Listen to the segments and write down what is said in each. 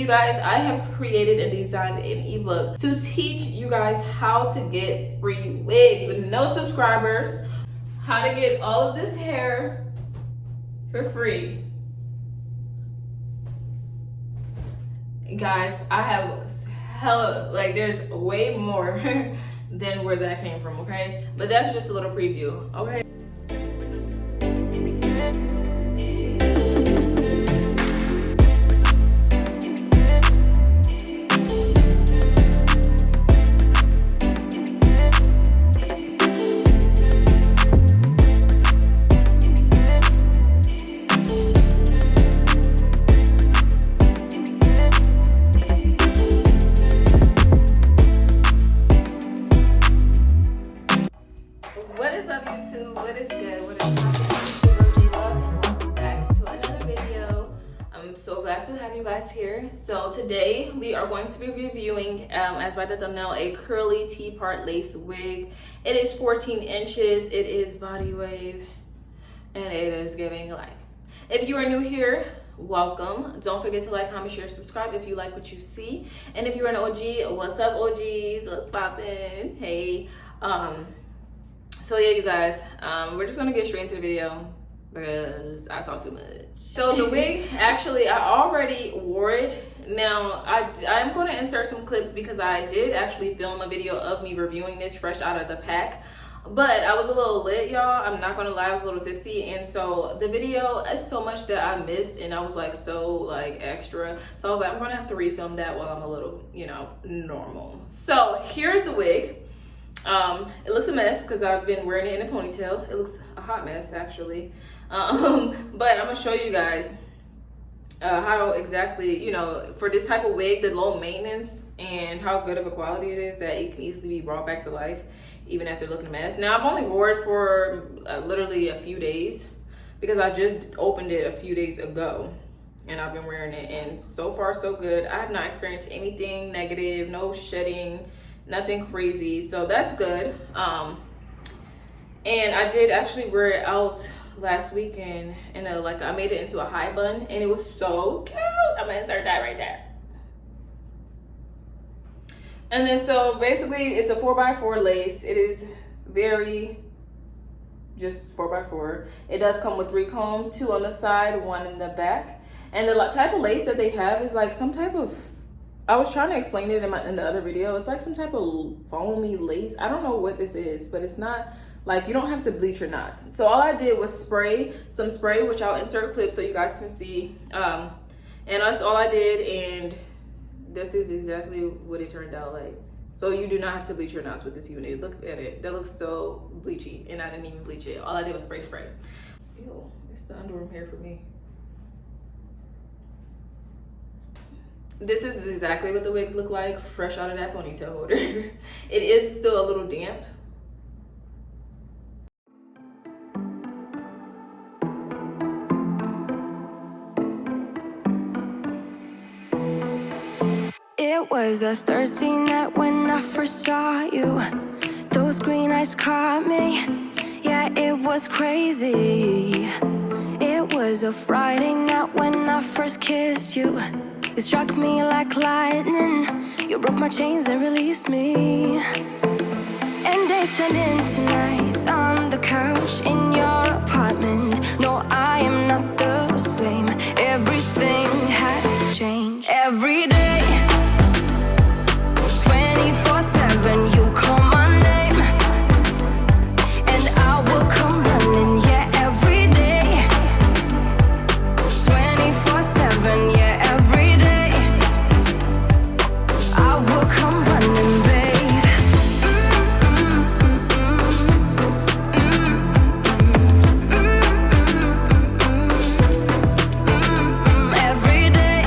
you guys, I have created and designed an ebook to teach you guys how to get free wigs with no subscribers, how to get all of this hair for free. Guys, I have hella, like, there's way more than where that came from, okay? But that's just a little preview, okay? What is up, YouTube? What is good? What is happening? And welcome back to another video. I'm so glad to have you guys here. So today we are going to be reviewing, as by the thumbnail, a curly T-part lace wig. It is 14 inches. It is body wave, and it is giving life. If you are new here, welcome. Don't forget to like, comment, share, subscribe if you like what you see. And if you're an OG, what's up, OGs? What's poppin'? Hey. So yeah, you guys, we're just gonna get straight into the video because I talk too much. So the wig, actually, I already wore it. Now, I'm gonna insert some clips because I did actually film a video of me reviewing this fresh out of the pack. But I was a little lit, y'all. I'm not gonna lie, I was a little tipsy. And so the video is so much that I missed, and I was like so like extra. So I was like, I'm gonna have to refilm that while I'm a little, you know, normal. So here's the wig. It looks a mess because I've been wearing it in a ponytail. It looks a hot mess, actually. But I'm gonna show you guys how exactly, you know, for this type of wig, the low maintenance and how good of a quality it is, that it can easily be brought back to life even after looking a mess. Now, I've only wore it for literally a few days because I just opened it a few days ago and I've been wearing it, and so far so good. I have not experienced anything negative, no shedding, nothing crazy, so that's good. And I did actually wear it out last weekend in a, like, I made it into a high bun, and it was so cute. I'm gonna insert that right there. And then so basically it's a 4x4 lace. It is very just 4x4. It does come with 3 combs, 2 on the side, 1 in the back. And the type of lace that they have is like some type of, I was trying to explain it in the other video. It's like some type of foamy lace. I don't know what this is, but it's not like, you don't have to bleach your knots. So all I did was spray some spray, which I'll insert clips so you guys can see. And that's all I did, and this is exactly what it turned out like. So you do not have to bleach your knots with this unit. Look at it. That looks so bleachy, and I didn't even bleach it. All I did was spray. Ew, it's the underarm hair for me. This is exactly what the wig looked like fresh out of that ponytail holder. It is still a little damp. It was a Thursday night when I first saw you. Those green eyes caught me. Yeah, it was crazy. It was a Friday night when I first kissed you. You struck me like lightning. You broke my chains and released me. And days turned into nights on the couch in your apartment. No, I am not the same. Everything has changed. Every day, 24/7, you call my name, and I will come running. Yeah, every day, 24/7. Yeah, every day, I will come running, babe. Every day,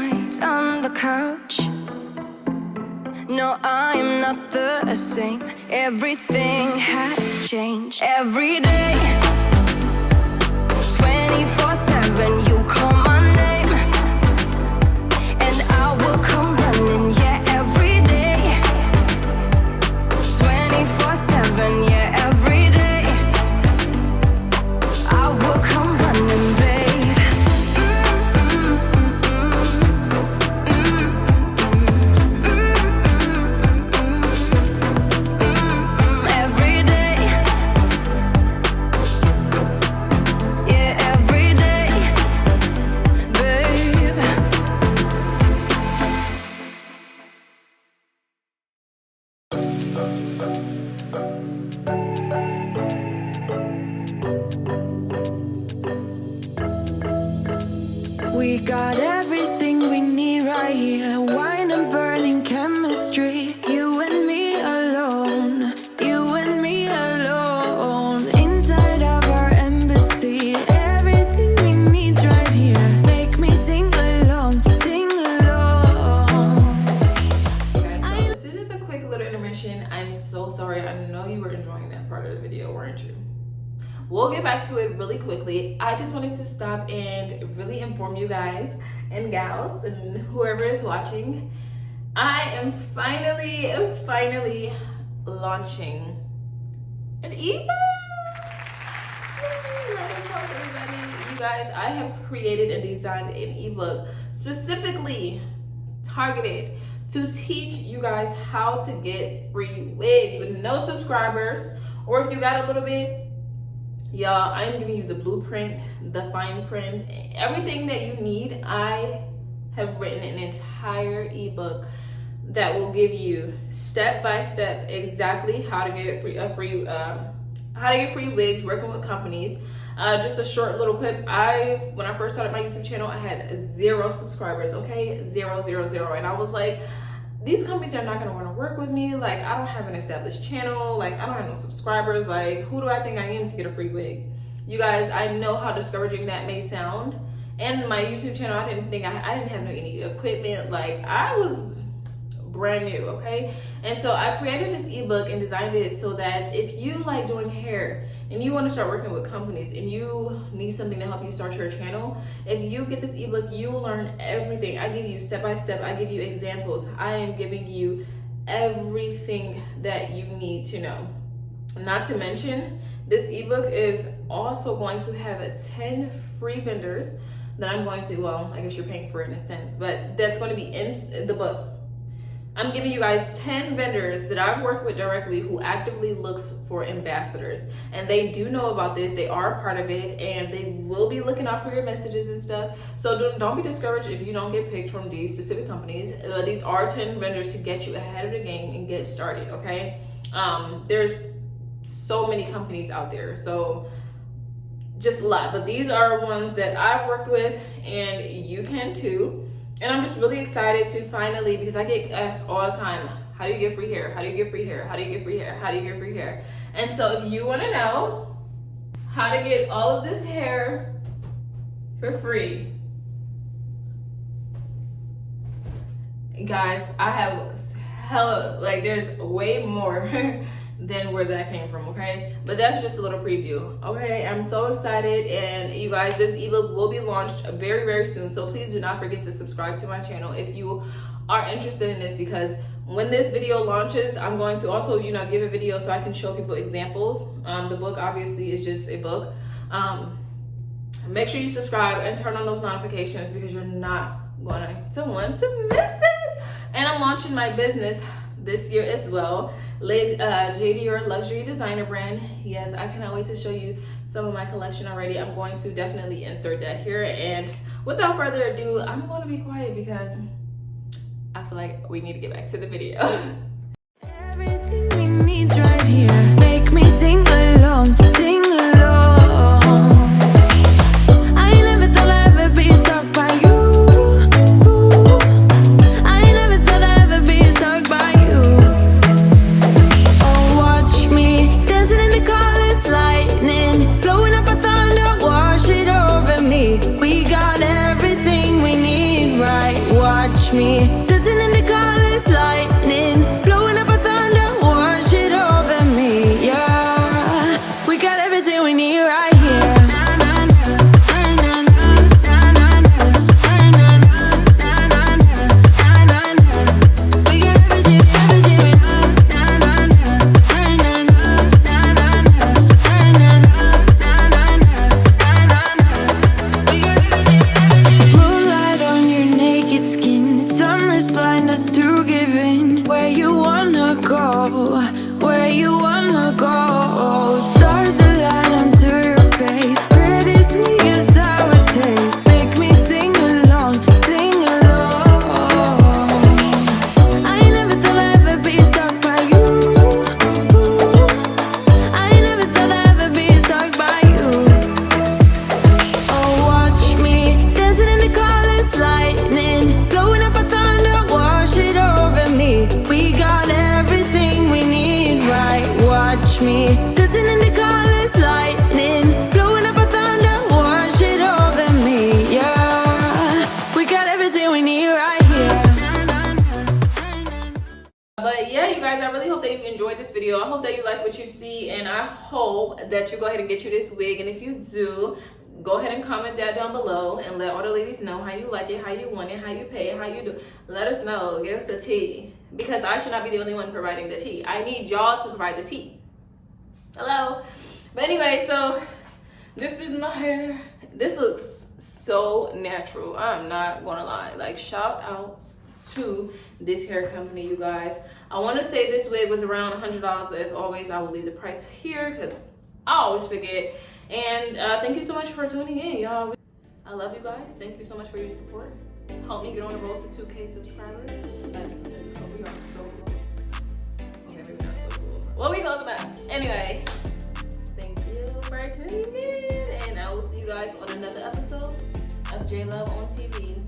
nights on the couch. No, I am not the same. Everything has changed. Every day, 24/7, you call my name, and I will come running. Yeah, every day, 24/7. Yeah, every day, I will come running, babe. Every day, yeah, every day, babe. We got everything we need right here. Wine and burning chemistry. You and me alone. You and me alone. Inside of our embassy. Everything we need right here. Make me sing along. Sing along. Okay, so this is just a quick little intermission. I'm so sorry. I know you were enjoying that part of the video, weren't you? We'll get back to it really quickly. I just wanted to stop and really inform you guys and gals and whoever is watching. I am finally launching an ebook. You guys, I have created and designed an ebook specifically targeted to teach you guys how to get free wigs with no subscribers, or if you got a little bit, y'all, I'm giving you the blueprint, the fine print, everything that you need. I have written an entire ebook that will give you step by step exactly how to get free wigs working with companies. Just a short little clip. When I first started my YouTube channel, I had 0 subscribers. Okay, 0, and I was like, these companies are not going to want to work with me. Like, I don't have an established channel. Like, I don't have no subscribers. Like, who do I think I am to get a free wig? You guys, I know how discouraging that may sound. And my YouTube channel, I didn't have any equipment. Like, I was brand new, okay? And so I created this ebook and designed it so that if you like doing hair and you want to start working with companies and you need something to help you start your channel, if you get this ebook, you will learn everything. I give you step by step. I give you examples. I am giving you everything that you need to know. Not to mention, this ebook is also going to have 10 free vendors that I'm going to, well, I guess you're paying for it in a sense, but that's going to be in the book. I'm giving you guys 10 vendors that I've worked with directly who actively looks for ambassadors, and they do know about this. They are a part of it, and they will be looking out for your messages and stuff. So don't be discouraged if you don't get picked from these specific companies. These are 10 vendors to get you ahead of the game and get started, okay? There's so many companies out there, so just a lot, but these are ones that I've worked with, and you can too. And I'm just really excited to finally, because I get asked all the time, how do you get free hair? How do you get free hair? How do you get free hair? How do you get free hair? And so if you want to know how to get all of this hair for free, guys, I have hella, like, there's way more than where that came from, okay? But that's just a little preview, okay? I'm so excited, and you guys, this ebook will be launched very, very soon, so please do not forget to subscribe to my channel if you are interested in this, because when this video launches, I'm going to also, give a video so I can show people examples. The book obviously is just a book. Make sure you subscribe and turn on those notifications, because you're not going to want to miss this. And I'm launching my business this year as well. Jediore luxury designer brand. Yes, I cannot wait to show you some of my collection already. I'm going to definitely insert that here, and without further ado, I'm going to be quiet because I feel like we need to get back to the video. Everything we need right here. Make me sing along, sing along. I never thought I'd ever be stuck by you. I never thought I'd ever be stuck by you. Oh, watch me dancing in the colors, lightning, blowing up a thunder, wash it over me. We got everything we need right. watch me dancing in the colors, lightning, blowing up a thunder, wash it over me. Yeah, we got everything we need right here. Where you wanna go, stars align onto your face, pretty sweet, your sour taste, make me sing along, sing along. I never thought I'd ever be stuck by you. I never thought I'd ever be stuck by you. Oh, watch me dancing in the colors, lightning, blowing up a thunder, wash it over me. We got everything we need, right? Watch me dancing in the colors, lightning, blowing up a thunder, wash it over me. Yeah, we got everything we need right here. But yeah, you guys, I really hope that you enjoyed this video. I hope that you like what you see, and I hope that you go ahead and get you this wig. And if you do, go ahead and comment that down below and let all the ladies know how you like it, how you want it, how you pay it, how you do. Let us know. Give us the tea, because I should not be the only one providing the tea. I need y'all to provide the tea. Hello. But anyway, so this is my hair. This looks so natural. I'm not gonna lie. Like, shout out to this hair company, you guys. I want to say this wig was around $100, but as always, I will leave the price here because I always forget. And thank you so much for tuning in, y'all. I love you guys. Thank you so much for your support. Help me get on the road to 2K subscribers. Like, let's go. We are so close. Okay, maybe not so close. Well, we close enough. Anyway, thank you for tuning in, and I will see you guys on another episode of Jeelovee OnTV.